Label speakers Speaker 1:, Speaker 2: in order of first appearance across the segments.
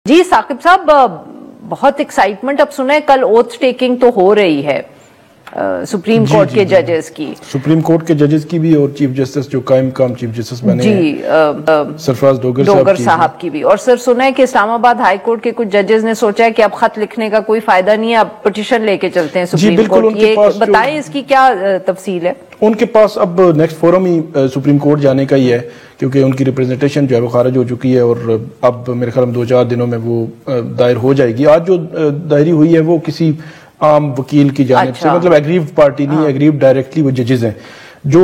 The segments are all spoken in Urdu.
Speaker 1: جی ثاقب صاحب، بہت ایکسائٹمنٹ اب سنا ہے، کل اوتھ ٹیکنگ تو ہو رہی ہے سپریم کورٹ کے ججز کی،
Speaker 2: سپریم کورٹ کے ججز کی بھی، اور چیف جسٹس جو قائم مقام چیف جسٹس بنے ہیں سرفراز ڈوگر
Speaker 1: صاحب کی بھی. اور سر سنا ہے کہ اسلام آباد ہائی کورٹ کے کچھ ججز نے سوچا ہے کہ اب خط لکھنے کا کوئی فائدہ نہیں ہے، اب پٹیشن لے کے چلتے ہیں سپریم کورٹ. یہ بتائیں اس کی کیا تفصیل ہے؟
Speaker 2: ان کے پاس اب نیکسٹ فورم ہی سپریم کورٹ جانے کا ہی ہے، کیونکہ ان کی ریپرزنٹیشن جو ہے وہ خارج ہو چکی ہے، اور اب میرے خیال میں 2-4 دنوں میں وہ دائر ہو جائے گی. آج جو دائری ہوئی ہے وہ کسی عام وکیل کی جانب سے، مطلب ایگریوڈ پارٹی نہیں، ایگریوڈ ڈائریکٹلی وہ ججز ہیں. جو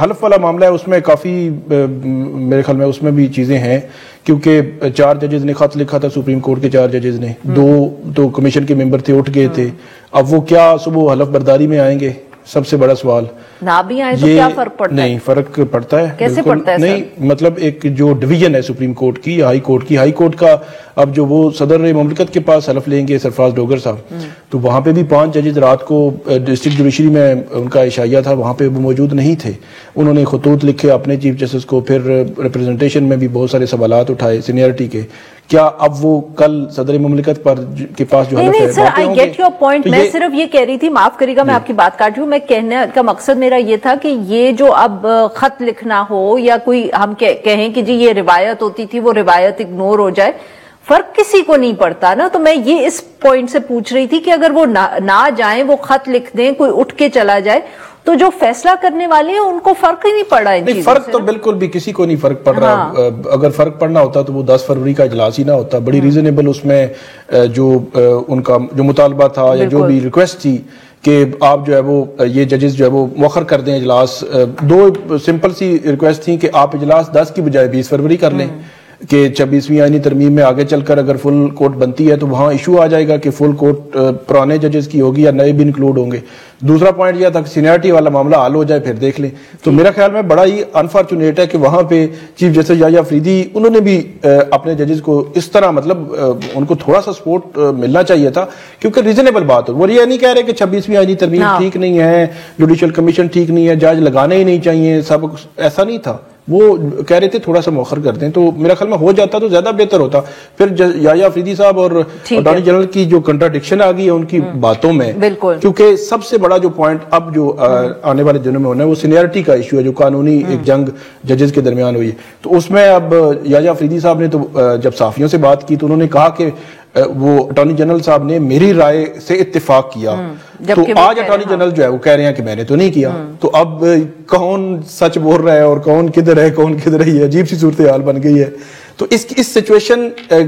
Speaker 2: حلف والا معاملہ ہے اس میں کافی میرے خیال میں اس میں بھی چیزیں ہیں، کیونکہ 4 ججز نے خط لکھا تھا سپریم کورٹ کے، 4 ججز نے، 2 تو کمیشن کے ممبر تھے، اٹھ گئے تھے. اب وہ کیا صبح حلف برداری میں آئیں گے؟ سب سے بڑا سوال.
Speaker 1: نہ بھی آئے تو کیا فرق پڑتا ہے؟
Speaker 2: نہیں، فرق پڑتا ہے.
Speaker 1: کیسے پڑتا ہے؟
Speaker 2: نہیں مطلب ایک جو ڈویژن ہے سپریم کورٹ کی، ہائی کورٹ کا، اب جو وہ صدر مملکت کے پاس حلف لیں گے سرفراز ڈوگر صاحب، تو وہاں پہ بھی 5 ججز رات کو ڈسٹرکٹ جوڈیشری میں ان کا عشائیہ تھا، وہاں پہ وہ موجود نہیں تھے. انہوں نے خطوط لکھے اپنے چیف جسٹس کو، پھر ریپرزنٹیشن میں بھی بہت سارے سوالات اٹھائے سینئرٹی کے. کیا اب وہ کل صدر مملکت کے پاس جو حلف ہے
Speaker 1: نہیں سر، آئی گیٹ یور پوائنٹ. میں صرف یہ کہہ رہی تھی، معاف کریے گا میں آپ کی بات کاٹ رہی ہوں، میں کہنے کا مقصد میرا یہ تھا کہ یہ جو اب خط لکھنا ہو یا کوئی ہم کہیں کہ جی یہ روایت ہوتی تھی، وہ روایت اگنور ہو جائے، فرق کسی کو نہیں پڑتا نا. تو میں یہ اس پوائنٹ سے پوچھ رہی تھی کہ اگر وہ نہ جائیں، وہ خط لکھ دیں، کوئی اٹھ کے چلا جائے، تو جو فیصلہ کرنے والے ہیں ان کو فرق ہی نہیں پڑا.
Speaker 2: نہیں، فرق تو بالکل بھی کسی کو نہیں فرق پڑ رہا. اگر فرق پڑنا ہوتا تو وہ 10 فروری کا اجلاس ہی نہ ہوتا. بڑی ریزنیبل اس میں جو ان کا جو مطالبہ تھا یا جو بھی ریکویسٹ تھی کہ آپ جو ہے وہ یہ ججز جو ہے وہ مؤخر کر دیں اجلاس. 2 سمپل سی ریکویسٹ تھیں کہ آپ اجلاس 10 کی بجائے 20 فروری کر لیں، کہ 26ویں آئینی ترمیم میں آگے چل کر اگر فل کورٹ بنتی ہے تو وہاں ایشو آ جائے گا کہ فل کورٹ پرانے ججز کی ہوگی یا نئے بھی انکلوڈ ہوں گے. دوسرا پوائنٹ یہ تھا کہ سینئرٹی والا معاملہ حل ہو جائے پھر دیکھ لیں. تو میرا خیال میں بڑا ہی انفارچونیٹ ہے کہ وہاں پہ چیف جسٹس یحییٰ افریدی انہوں نے بھی اپنے ججز کو اس طرح، مطلب ان کو تھوڑا سا سپورٹ ملنا چاہیے تھا، کیونکہ ریزنیبل بات ہو. وہ یہ نہیں کہہ رہے کہ 26ویں آئینی ترمیم ٹھیک نہیں ہے، جوڈیشل کمیشن ٹھیک نہیں ہے، جج لگانے ہی نہیں چاہیے، سب ایسا نہیں تھا. وہ کہہ رہے تھے تھوڑا سا مؤخر کرتے ہیں. تو میرا خیال میں ہو جاتا تو زیادہ بہتر ہوتا. پھر یحییٰ افریدی صاحب اور اٹارنی جنرل کی جو کنٹراڈکشن آ گئی ہے ان کی باتوں میں، کیونکہ سب سے بڑا جو پوائنٹ اب جو آنے والے دنوں میں ہونا ہے وہ سینئرٹی کا ایشو ہے، جو قانونی ایک جنگ ججز کے درمیان ہوئی ہے. تو اس میں اب یحییٰ افریدی صاحب نے تو جب صحافیوں سے بات کی تو انہوں نے کہا کہ وہ اٹارنی جنرل صاحب نے میری رائے سے اتفاق کیا. تو آج اٹارنی جنرل جو ہے وہ کہہ رہے ہیں کہ میں نے تو نہیں کیا. تو اب کون سچ بول رہا ہے اور کون کدھر ہے، کون کدھر ہے، یہ عجیب سی صورتحال بن گئی ہے. تو اس سچویشن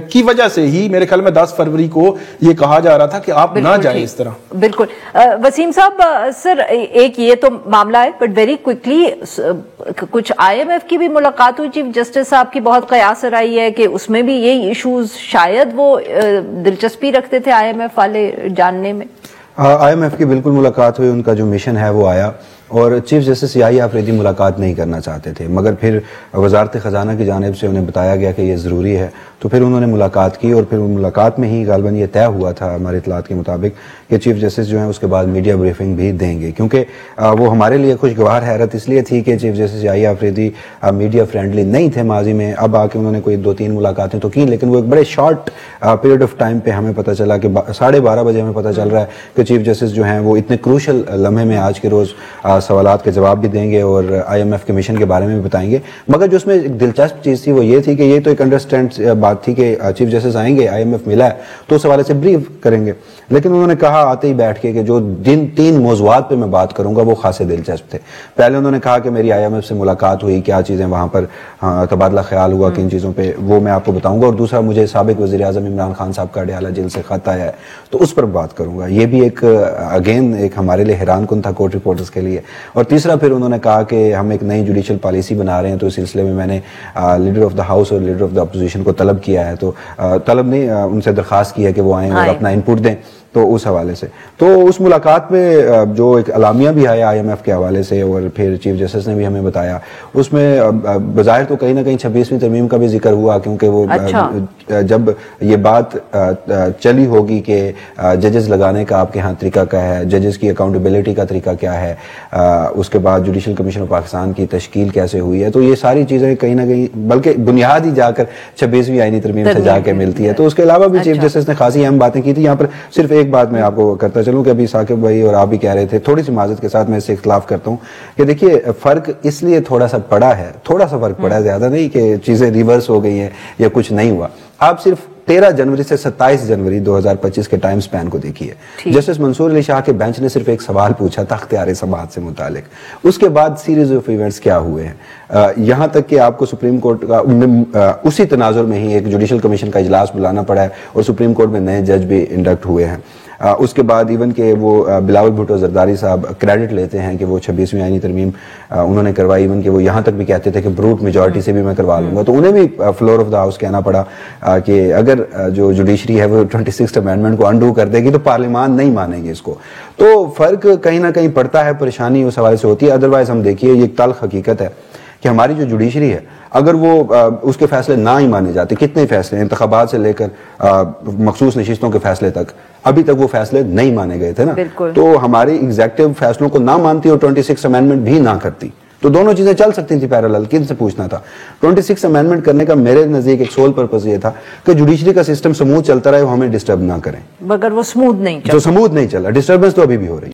Speaker 2: کی وجہ سے ہی میرے خیال میں 10 فروری کو یہ کہا جا رہا تھا کہ آپ نہ جائیں اس طرح.
Speaker 1: بالکل. وسیم صاحب، سر ایک یہ تو معاملہ ہے، بٹ ویری کوئکلی کچھ IMF کی بھی ملاقات ہوئی چیف جسٹس صاحب کی، بہت قیاس رہی ہے کہ اس میں بھی یہی ایشوز شاید وہ دلچسپی رکھتے تھے IMF والے جاننے میں.
Speaker 3: IMF کی بالکل ملاقات ہوئی، ان کا جو مشن ہے وہ آیا، اور چیف جسٹس یحییٰ افریدی ملاقات نہیں کرنا چاہتے تھے، مگر پھر وزارت خزانہ کی جانب سے انہیں بتایا گیا کہ یہ ضروری ہے، تو پھر انہوں نے ملاقات کی. اور پھر ملاقات میں ہی غالباً یہ طے ہوا تھا ہمارے اطلاعات کے مطابق کہ چیف جسٹس جو ہیں اس کے بعد میڈیا بریفنگ بھی دیں گے، کیونکہ وہ ہمارے لیے خوشگوار حیرت اس لیے تھی کہ چیف جسٹس یحییٰ افریدی میڈیا فرینڈلی نہیں تھے ماضی میں. اب آ کے انہوں نے کوئی 2-3 ملاقاتیں تو کی، لیکن وہ ایک بڑے شارٹ پیریڈ آف ٹائم پہ ہمیں پتہ چلا کہ 12:30 بجے ہمیں پتہ چل رہا ہے کہ چیف جسٹس جو ہیں وہ اتنے کروشل لمحے میں آج کے روز سوالات کے جواب بھی دیں گے اور IMF کے مشن کے بارے میں بھی بتائیں گے. مگر جو اس میں ایک دلچسپ چیز تھی وہ یہ تھی کہ یہ تو ایک انڈرسٹینڈ بات تھی کہ چیف جسٹس آئیں گے، IMF ملا ہے تو اس حوالے سے بریف کریں گے، لیکن انہوں نے کہا آتے ہی بیٹھ کے کہ جو 3 موضوعات پہ میں بات کروں گا وہ خاصے دلچسپ تھے. پہلے انہوں نے کہا کہ میری IMF سے ملاقات ہوئی، کیا چیزیں وہاں پر تبادلہ خیال ہوا کن چیزوں پہ، وہ میں آپ کو بتاؤں گا. اور دوسرا مجھے سابق وزیر اعظم عمران خان صاحب کا اڈیالہ جیل سے خط آیا ہے تو اس پر بات کروں گا. یہ بھی ایک اگین ایک ہمارے لیے حیران کن تھا کورٹ رپورٹرز کے لیے. اور تیسرا پھر انہوں نے کہا کہ ہم ایک نئی جوڈیشل پالیسی بنا رہے ہیں، تو اس سلسلے میں نے لیڈر آف دا ہاؤس اور لیڈر آف دا اپوزیشن کو طلب کیا ہے، تو طلب نہیں ان سے درخواست کی ہے کہ وہ آئیں اور اپنا انپٹ دیں. تو اس حوالے سے تو اس ملاقات میں جو ایک اعلامیہ بھی آیا IMF کے حوالے سے اور پھر چیف جسٹس نے بھی ہمیں بتایا، اس میں بظاہر تو کہیں نہ کہیں 26ویں ترمیم کا بھی ذکر ہوا، کیونکہ وہ جب یہ بات چلی ہوگی کہ ججز لگانے کا آپ کے ہاں طریقہ کیا ہے، ججز کی اکاؤنٹیبلٹی کا طریقہ کیا ہے، اس کے بعد جوڈیشل کمیشن آف پاکستان کی تشکیل کیسے ہوئی ہے، تو یہ ساری چیزیں کہیں نہ کہیں بلکہ بنیاد ہی جا کر 26ویں آئینی ترمیم سے جا کے ملتی ہے۔ تو اس کے علاوہ بھی چیف جسٹس نے خاصی اہم باتیں کی تھی۔ یہاں پر صرف ایک بات میں آپ کو کرتا چلوں کہ ابھی ثاقب بھائی اور آپ بھی کہہ رہے تھے، تھوڑی سی معذرت کے ساتھ میں اس سے اختلاف کرتا ہوں کہ دیکھیے فرق اس لیے تھوڑا سا پڑا ہے، تھوڑا سا فرق پڑا ہے، زیادہ نہیں کہ چیزیں ریورس ہو گئی ہیں یا کچھ نہیں ہوا۔ آپ صرف 13 جنوری سے 27 جنوری 2025 کے ٹائم سپین کو دیکھیے، جسٹس منصور علی شاہ کے بینچ نے صرف ایک سوال پوچھا تھا اختیار سماعت سے متعلق، اس کے بعد سیریز آف ایونٹس کیا ہوئے ہیں، یہاں تک کہ آپ کو سپریم کورٹ کا اسی تناظر میں ہی ایک جوڈیشل کمیشن کا اجلاس بلانا پڑا ہے اور سپریم کورٹ میں نئے جج بھی انڈکٹ ہوئے ہیں۔ اس کے بعد ایون کہ وہ بلاول بھٹو زرداری صاحب کریڈٹ لیتے ہیں کہ وہ 26ویں آئینی ترمیم انہوں نے کروائی، ایون کہ وہ یہاں تک بھی کہتے تھے کہ بروٹ میجورٹی سے بھی میں کروا لوں گا، تو انہیں بھی فلور آف دا ہاؤس کہنا پڑا کہ اگر جو جوڈیشری ہے وہ 26th امینڈمنٹ کو انڈو کر دے گی تو پارلیمان نہیں مانیں گے اس کو۔ تو فرق کہیں نہ کہیں پڑتا ہے، پریشانی اس حوالے سے ہوتی ہے۔ ادروائز ہم دیکھیے یہ ایک تلخ حقیقت ہے کہ ہماری جو جوڈیشری ہے اگر وہ اس کے فیصلے نہ ہی مانے جاتے، کتنے فیصلے انتخابات سے لے کر مخصوص نشستوں کے فیصلے تک، ابھی تک وہ فیصلے نہیں مانے گئے تھے نا، تو ہماری ایگزیکٹو فیصلوں کو نہ مانتی اور 26 امینڈمنٹ بھی نہ کرتی تو دونوں چیزیں چل سکتی تھی پیرالل۔ کن سے پوچھنا تھا؟ 26 امینڈمنٹ کرنے کا میرے نزدیک ایک سول پرپس یہ تھا کہ جوڈیشری کا سسٹم سموتھ چلتا رہے، وہ ہمیں ڈسٹرب نہ کریں،
Speaker 1: مگر وہ سموتھ نہیں چلا،
Speaker 3: جو سموتھ نہیں چلا، ڈسٹربنس تو ابھی بھی ہو رہی ہے۔